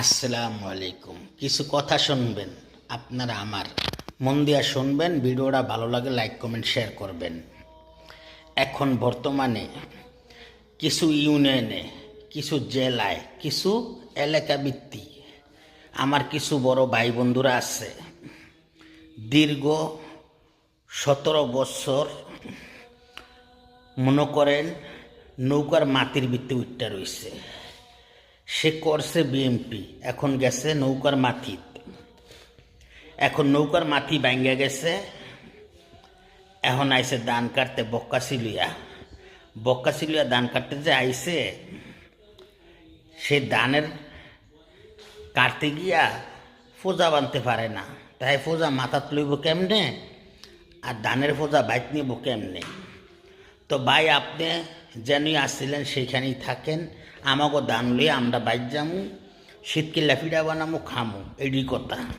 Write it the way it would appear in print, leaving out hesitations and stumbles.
আসসালামু আলাইকুম। কিছু কথা শুনবেন, আপনারা আমার মন দিয়া শুনবেন। ভিডিওটা ভালো লাগে লাইক কমেন্ট শেয়ার করবেন। এখন বর্তমানে কিছু ইউনিয়নে, কিছু জেলায়, কিছু এলাকা ভিত্তিক আমার কিছু বড় ভাই বন্ধুরা আছে, দীর্ঘ 17 বছর মনে করেন নৌকার মাটির ভিত্তি উঠতে রয়েছে। সে করছে বিএমপি, এখন গেছে নৌকার মাটিত। এখন নৌকার মাটি ভাঙ্গা গেছে, এখন আইসে ধান কাটতে বক্কাশিলুয়া ধান কাটতে যে আইসে, সে ধানের কাটতে গিয়া ফোজা বানতে পারে না। তাই ফোজা মাথাত লইব কেমনে, আর ধানের ফোজা বাইক নিব কেমনে? তো ভাই, আপনি যেনই আসছিলেন সেইখানেই থাকেন, আমাকে ধান লইয়া আমরা বাইক যামু, শীতকে লাফিডা বানামু, খামু, এডি কথা।